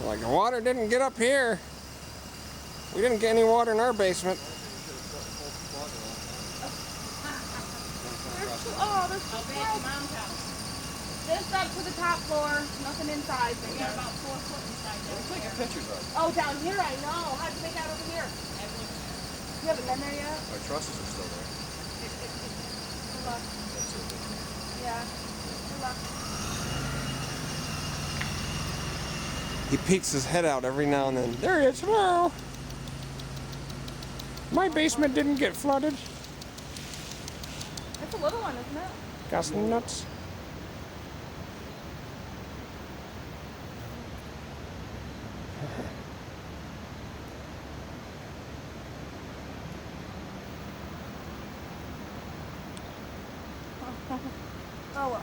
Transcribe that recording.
Like, the water didn't get up here. We didn't get any water in our basement. Oh, there's two mom's house. Just up to the top floor, nothing inside. We got about 4 foot inside there. We're taking pictures of it. Oh, down here, I know. How'd you make out over here? You haven't been there yet? Our trusses are still there. Good luck. That's it. Yeah. Good luck. He peeks his head out every now and then. There he is. Hello. My basement didn't get flooded. It's a little one, isn't it? Got some nuts. Oh well.